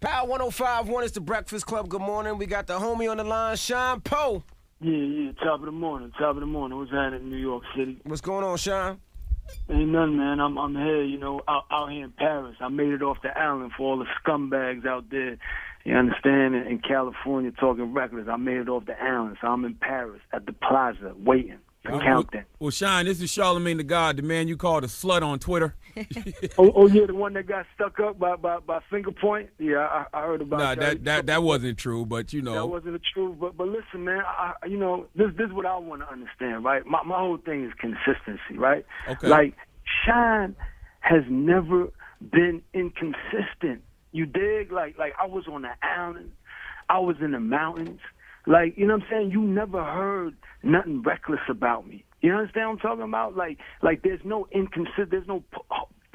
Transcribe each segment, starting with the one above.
Power 105.1 is the Breakfast Club. Good morning. We got the homie on the line, Shyne Poe. Yeah, top of the morning. What's happening in New York City? What's going on, Shyne? Ain't nothing, man. I'm here, out here in Paris. I made it off the island for all the scumbags out there, you understand, in California talking reckless. I made it off the island, so I'm in Paris at the plaza waiting for countdown. Well, Shyne, this is Charlamagne the God, the man you called a slut on Twitter. oh, yeah, the one that got stuck up by finger point? Yeah, I heard about that. That wasn't true, but you know. That wasn't the truth, but listen, man, this is what I want to understand, right? My whole thing is consistency, right? Okay. Like, Shyne has never been inconsistent. You dig? Like I was on the island. I was in the mountains. Like, you know what I'm saying? You never heard nothing reckless about me. You understand what I'm talking about? Like there's no there's no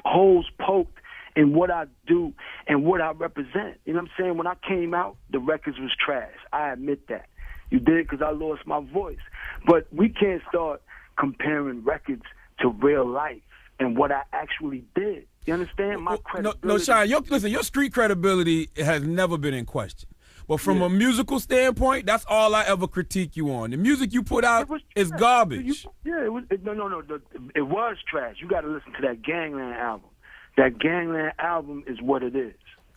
holes poked in what I do and what I represent. You know what I'm saying? When I came out, the records was trash. I admit that. You did, because I lost my voice. But we can't start comparing records to real life and what I actually did. You understand? My credibility. No, Shyne, your street credibility has never been in question. But from a musical standpoint, that's all I ever critique you on. The music you put out is garbage. It was it was trash. You got to listen to that Gangland album. That Gangland album is what it is.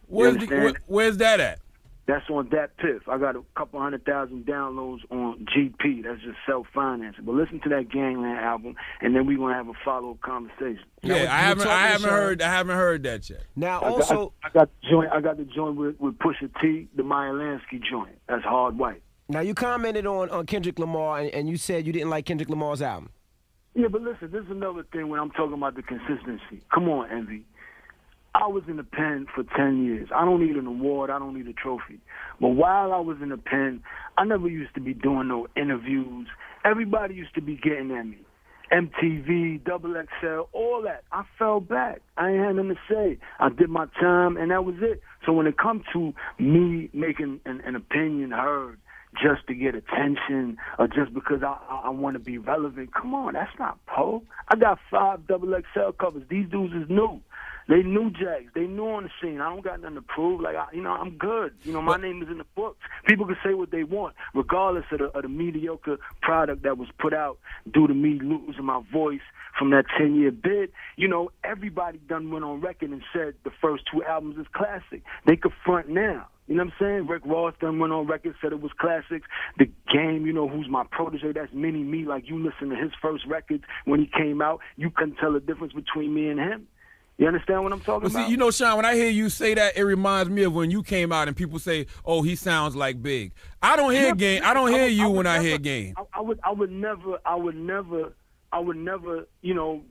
Where's that at? That's on Dat Piff. I got a couple 100,000 downloads on GP. That's just self-financing. But listen to that Gangland album, and then we're gonna have a follow-up conversation. Yeah, I haven't heard that yet. Now, I got the joint with Pusha T, the Meyer Lansky joint. That's hard white. Now, you commented on Kendrick Lamar, and you said you didn't like Kendrick Lamar's album. Yeah, but listen, this is another thing when I'm talking about the consistency. Come on, Envy. I was in the pen for 10 years. I don't need an award. I don't need a trophy. But while I was in the pen, I never used to be doing no interviews. Everybody used to be getting at me. MTV, Double XL, all that. I fell back. I ain't had nothing to say. I did my time, and that was it. So when it comes to me making an opinion heard just to get attention or just because I want to be relevant, come on, that's not Poe. I got 5 Double XL covers. These dudes is new. They knew Jags. They knew on the scene. I don't got nothing to prove. Like, I'm good. My name is in the books. People can say what they want, regardless of the mediocre product that was put out due to me losing my voice from that 10-year bid. Everybody done went on record and said the first 2 albums is classic. They could front now. You know what I'm saying? Rick Ross done went on record, said it was classics. The Game, who's my protege, that's mini-me. Like, you listen to his first records when he came out, you couldn't tell the difference between me and him. You understand what I'm talking about? See, Shyne, when I hear you say that, it reminds me of when you came out and people say, "Oh, he sounds like Big." I don't hear Game. I don't hear you when I hear Game. I would never,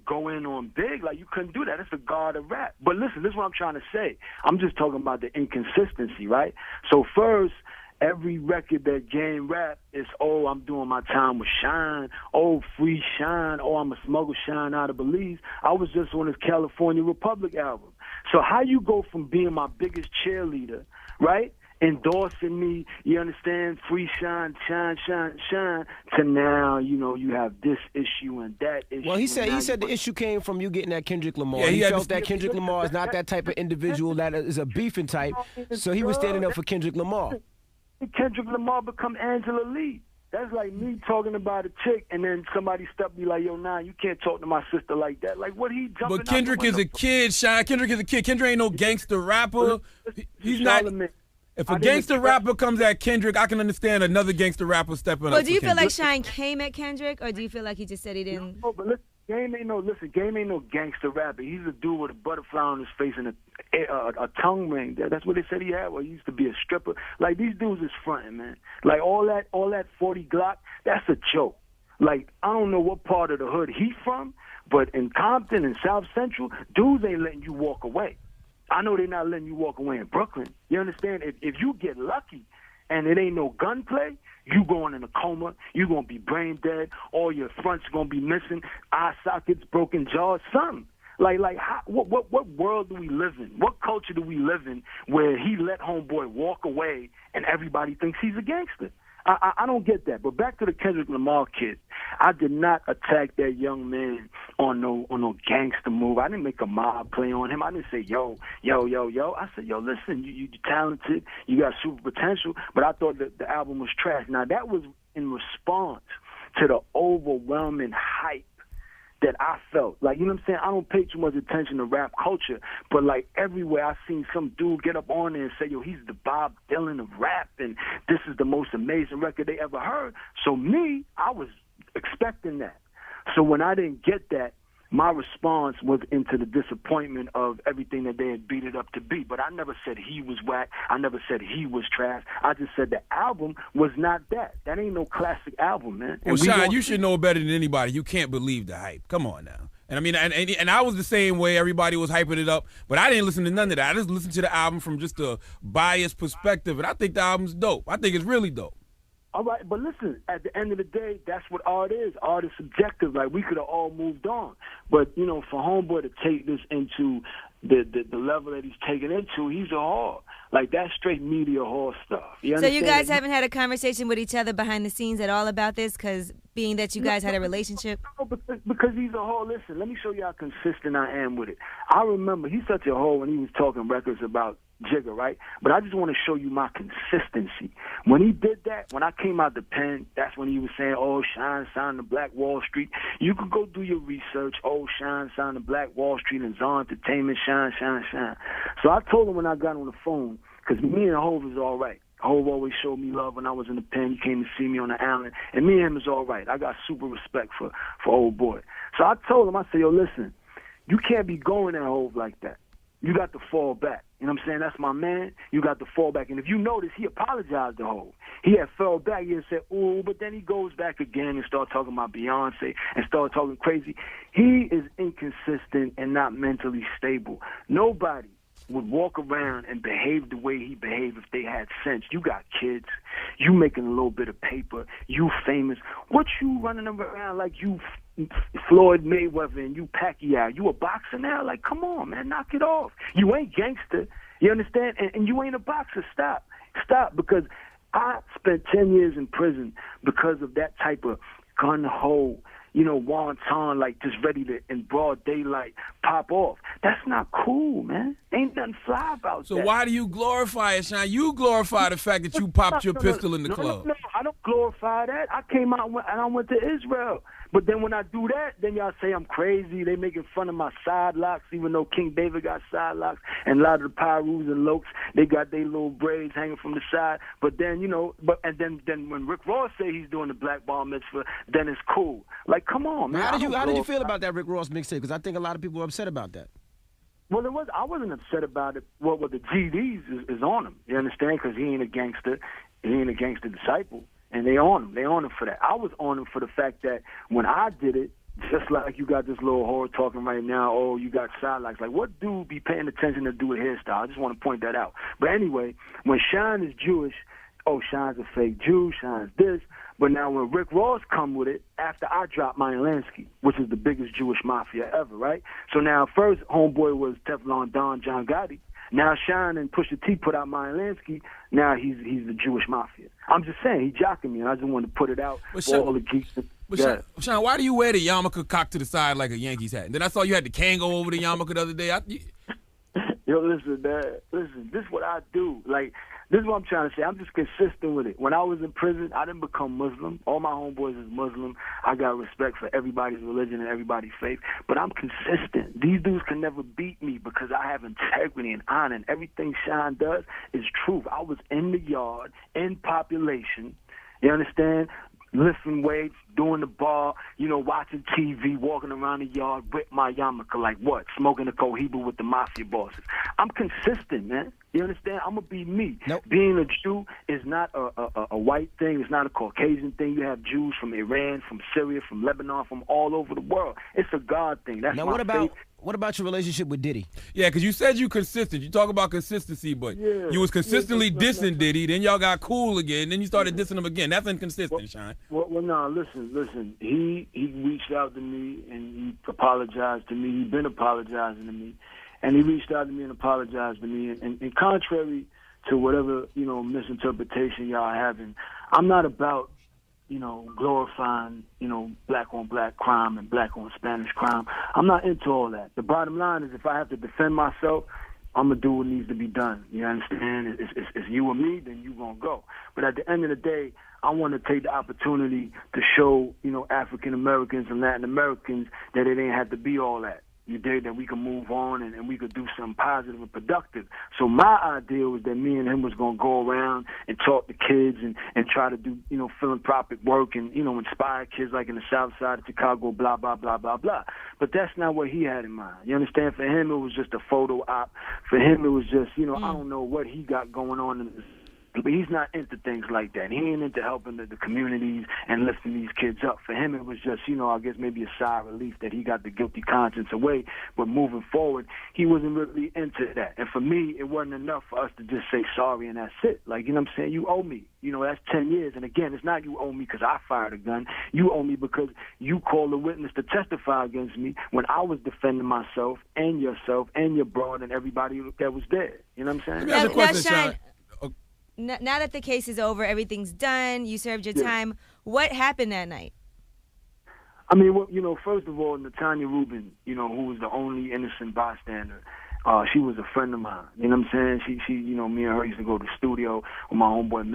go in on Big. Like, you couldn't do that. That's the god of rap. But listen, this is what I'm trying to say. I'm just talking about the inconsistency, right? So first, every record that Game rap is, oh, I'm doing my time with Shyne. Oh, free Shyne. Oh, I'm a smuggle Shyne out of Belize. I was just on his California Republic album. So how you go from being my biggest cheerleader, right, endorsing me, you understand, free Shyne, Shyne, to now, you have this issue and that issue. Well, he said the issue came from you getting that Kendrick Lamar. He felt that Kendrick Lamar is not that type of individual that is a beefing type, so he was standing up for Kendrick Lamar. Kendrick Lamar become Angela Lee. That's like me talking about a chick and then somebody step me like, yo, nah, you can't talk to my sister like that. Like, what he jumping But Kendrick is a kid, Shyne. Kendrick is a kid. Kendrick ain't no gangster rapper. He's not. If a gangster rapper comes at Kendrick, I can understand another gangster rapper stepping up. But do you feel like Shyne came at Kendrick, or do you feel like he just said he didn't? No, but listen, Game ain't no gangster rapper. He's a dude with a butterfly on his face and a tongue ring. That's what they said he had. Well, he used to be a stripper. Like, these dudes is fronting, man. Like, all that 40 Glock, that's a joke. Like, I don't know what part of the hood he from, but in Compton and South Central, dudes ain't letting you walk away. I know they're not letting you walk away in Brooklyn. You understand? If you get lucky and it ain't no gunplay, you going in a coma, you going to be brain dead, all your fronts going to be missing, eye sockets, broken jaws, something. What world do we live in? What culture do we live in where he let homeboy walk away and everybody thinks he's a gangster? I don't get that. But back to the Kendrick Lamar kid. I did not attack that young man on no gangster move. I didn't make a mob play on him. I didn't say, yo. I said, yo, listen, you're talented, you got super potential, but I thought that the album was trash. Now, that was in response to the overwhelming hype that I felt. Like, you know what I'm saying? I don't pay too much attention to rap culture, but like everywhere I seen some dude get up on there and say, yo, he's the Bob Dylan of rap, and this is the most amazing record they ever heard. So me, I was expecting that. So when I didn't get that, my response was into the disappointment of everything that they had beat it up to be. But I never said he was whack. I never said he was trash. I just said the album was not that. That ain't no classic album, man. Well, Shyne, you should know better than anybody. You can't believe the hype. Come on now. And I mean, and I was the same way. Everybody was hyping it up, but I didn't listen to none of that. I just listened to the album from just a biased perspective, and I think the album's dope. I think it's really dope. All right, but listen, at the end of the day, that's what art is. Art is subjective. Like, we could have all moved on. But, you know, for Homeboy to take this into the level that he's taking into, he's a whore. Like, that's straight media whore stuff. So you guys haven't had a conversation with each other behind the scenes at all about this? Because being that you guys had a relationship? No, because he's a whore. Listen, let me show you how consistent I am with it. I remember he's such a whore when he was talking records about Jigga, right? But I just want to show you my consistency. When he did that, when I came out the pen, that's when he was saying, oh, Shyne signed to Black Wall Street. You could go do your research. Oh, Shyne signed to Black Wall Street and Zon Entertainment, Shyne. So I told him when I got on the phone, because me and Hov is all right. Hov always showed me love when I was in the pen. He came to see me on the island. And me and him is all right. I got super respect for old boy. So I told him, I said, yo, listen, you can't be going at Hov like that. You got to fall back. You know what I'm saying? That's my man. You got to fall back. And if you notice, he apologized to Hov. He had fell back. He had said, ooh, but then he goes back again and start talking about Beyonce and start talking crazy. He is inconsistent and not mentally stable. Nobody would walk around and behave the way he behaved if they had sense. You got kids. You making a little bit of paper. You famous. What you running around like you Floyd Mayweather and you Pacquiao? You a boxer now? Like, come on, man, knock it off. You ain't gangster. You understand? And you ain't a boxer. Stop, because I spent 10 years in prison because of that type of gun-ho, you know, wonton, like just ready to, in broad daylight, pop off. That's not cool, man. Ain't nothing fly about that. So why do you glorify it, Shyne? You glorify the fact that you popped your pistol in the club. No, I don't glorify that. I came out and I went to Israel. But then when I do that, then y'all say I'm crazy. They making fun of my side locks, even though King David got side locks, and a lot of the Pyrus and Lokes, they got their little braids hanging from the side. But then, you know, then when Rick Ross say he's doing the Black Bar Mitzvah, then it's cool. Like, come on, man. How did you feel about that Rick Ross mixtape? Because I think a lot of people were upset about that. Well, I wasn't upset about it. Well, the GDs is on him. You understand? Because he ain't a gangster. He ain't a gangster disciple. And they on him. They on him for that. I was on him for the fact that when I did it, just like you got this little whore talking right now, oh, you got side locks. Like, what dude be paying attention to do a hairstyle? I just want to point that out. But anyway, when Shyne is Jewish, oh, Shyne's a fake Jew, Shyne's this. But now when Rick Ross come with it, after I dropped Meyer Lansky, which is the biggest Jewish mafia ever, right? So now first homeboy was Teflon Don, John Gotti. Now Shyne and Pusha T put out Meyer Lansky. Now he's the Jewish mafia. I'm just saying, he jocking me, and I just wanted to put it out for all the geeks. But Shyne, why do you wear the yarmulke cocked to the side like a Yankees hat? And then I saw you had the Kango over the yarmulke the other day. Yo, listen, man. Listen, this is what I do. Like, this is what I'm trying to say. I'm just consistent with it. When I was in prison, I didn't become Muslim. All my homeboys is Muslim. I got respect for everybody's religion and everybody's faith. But I'm consistent. These dudes can never beat me because I have integrity and honor. And everything Shyne does is truth. I was in the yard, in population. You understand? Lifting weights, doing the bar, you know, watching TV, walking around the yard with my yarmulke, like what? Smoking a cohiba with the mafia bosses. I'm consistent, man. You understand? I'm going to be me. Nope. Being a Jew is not a white thing. It's not a Caucasian thing. You have Jews from Iran, from Syria, from Lebanon, from all over the world. It's a God thing. That's now, my faith. What about your relationship with Diddy? Yeah, because you said you consistent. You talk about consistency, but you was consistently dissing Diddy. Then y'all got cool again. Then you started dissing him again. That's inconsistent, Shyne. Well, no, listen. He reached out to me and he apologized to me. He's been apologizing to me. And he reached out to me and apologized to me. And contrary to whatever, you know, misinterpretation y'all having, I'm not about glorifying, black-on-black crime and black-on-Spanish crime. I'm not into all that. The bottom line is if I have to defend myself, I'm going to do what needs to be done. You understand? It's you or me, then you going to go. But at the end of the day, I want to take the opportunity to show, African Americans and Latin Americans that it ain't have to be all that. You dig? That we can move on and we could do something positive and productive. So my idea was that me and him was going to go around and talk to kids and try to do, philanthropic work and, inspire kids like in the South Side of Chicago, blah, blah, blah, blah, blah. But that's not what he had in mind. You understand? For him, it was just a photo op. For him, it was just, I don't know what he got going on in this. But he's not into things like that. He ain't into helping the communities and lifting these kids up. For him, it was just, I guess maybe a sigh of relief that he got the guilty conscience away. But moving forward, he wasn't really into that. And for me, it wasn't enough for us to just say sorry and that's it. Like, you know what I'm saying? You owe me. That's 10 years. And again, it's not you owe me because I fired a gun. You owe me because you called a witness to testify against me when I was defending myself and yourself and your broad and everybody that was there. You know what I'm saying? Let me ask a question, Shyne. Shyne. Now that the case is over, everything's done, you served your time, what happened that night? I mean, first of all, Natanya Rubin, who was the only innocent bystander, she was a friend of mine. You know what I'm saying? She me and her used to go to the studio with my homeboy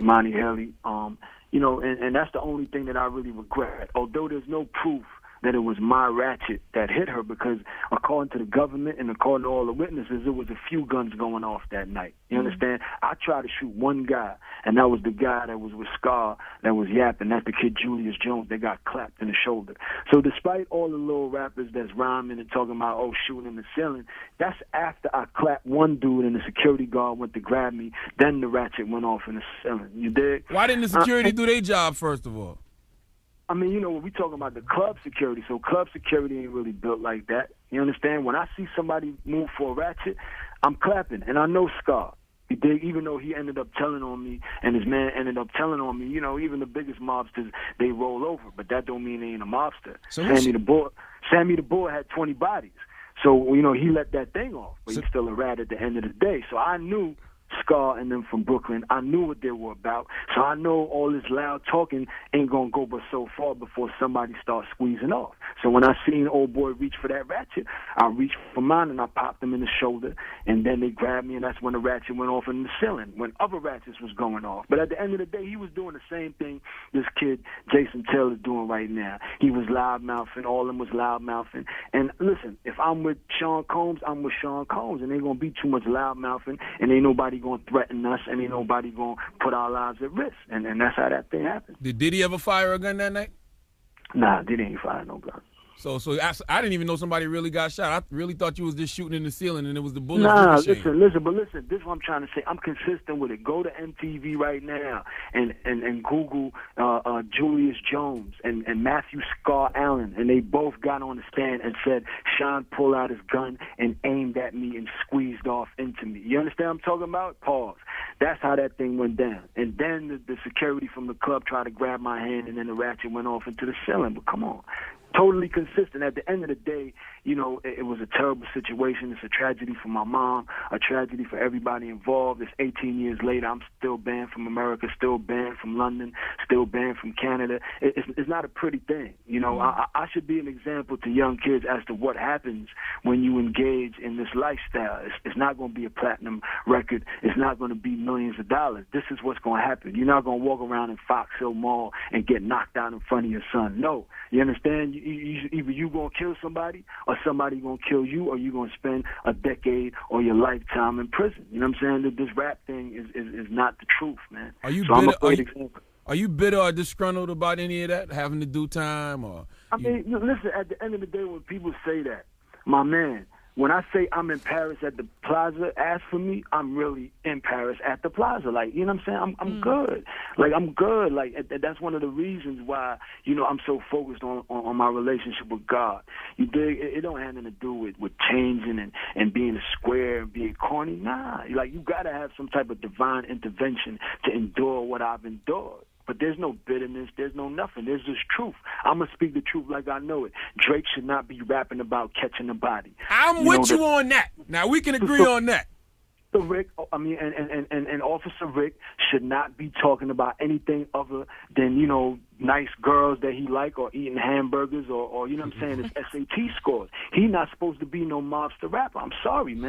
Imani Haley. And that's the only thing that I really regret. Although there's no proof that it was my ratchet that hit her because according to the government and according to all the witnesses, it was a few guns going off that night. You understand? I tried to shoot one guy, and that was the guy that was with Scar that was yapping. That's the kid Julius Jones that got clapped in the shoulder. So despite all the little rappers that's rhyming and talking about, shooting in the ceiling, that's after I clapped one dude and the security guard went to grab me, then the ratchet went off in the ceiling. You dig? Why didn't the security do their job, first of all? I mean, we talking about the club security, so club security ain't really built like that. You understand? When I see somebody move for a ratchet, I'm clapping, and I know Scar. He did, even though he ended up telling on me, and his man ended up telling on me. Even the biggest mobsters, they roll over, but that don't mean they ain't a mobster. So Sammy the Boy had 20 bodies, so he let that thing off, but he's still a rat at the end of the day. So I knew Scar and them from Brooklyn. I knew what they were about. So I know all this loud talking ain't going to go but so far before somebody starts squeezing off. So when I seen old boy reach for that ratchet, I reached for mine and I popped him in the shoulder, and then they grabbed me, and that's when the ratchet went off in the ceiling, when other ratchets was going off. But at the end of the day, he was doing the same thing this kid Jason Taylor's doing right now. He was loud-mouthing. All of them was loud-mouthing. And listen, if I'm with Sean Combs, I'm with Sean Combs, and ain't going to be too much loud-mouthing, and ain't nobody going to threaten us, and ain't nobody going to put our lives at risk. And that's how that thing happened. Did Diddy ever fire a gun that night? Nah, Diddy ain't fire no gun. So I didn't even know somebody really got shot. I really thought you was just shooting in the ceiling and it was the bullets. Nah, listen. This is what I'm trying to say. I'm consistent with it. Go to MTV right now and Google Julius Jones and Matthew Scar Allen, and they both got on the stand and said Shyne pulled out his gun and aimed at me and squeezed off into me. You understand what I'm talking about? Pause. That's how that thing went down. And then the security from the club tried to grab my hand, and then the ratchet went off into the ceiling. But come on. Totally consistent. At the end of the day, it was a terrible situation. It's a tragedy for my mom, a tragedy for everybody involved. It's 18 years later. I'm still banned from America, still banned from London, still banned from Canada. It's not a pretty thing. I should be an example to young kids as to what happens when you engage in this lifestyle. It's not going to be a platinum record. It's not going to be millions of dollars. This is what's going to happen. You're not going to walk around in Fox Hill Mall and get knocked out in front of your son. No. You understand? Either you going to kill somebody or somebody going to kill you, or you going to spend a decade or your lifetime in prison. You know what I'm saying? That this rap thing is not the truth, man. Are you bitter or disgruntled about any of that, having to do time? I mean, listen, at the end of the day, when people say that, my man, when I say I'm in Paris at the Plaza, ask for me, I'm really in Paris at the Plaza. Like, you know what I'm saying? I'm good. Like, I'm good. Like, that's one of the reasons why, I'm so focused on my relationship with God. You dig? It don't have anything to do with changing and being a square and being corny. Nah. Like, you got to have some type of divine intervention to endure what I've endured. But there's no bitterness. There's no nothing. There's just truth. I'm going to speak the truth like I know it. Drake should not be rapping about catching a body. I'm with you on that. Now, we can agree on that. Rick, and Officer Rick should not be talking about anything other than, you know, nice girls that he like, or eating hamburgers, or you know what I'm saying, his SAT scores. He not supposed to be no mobster rapper. I'm sorry, man.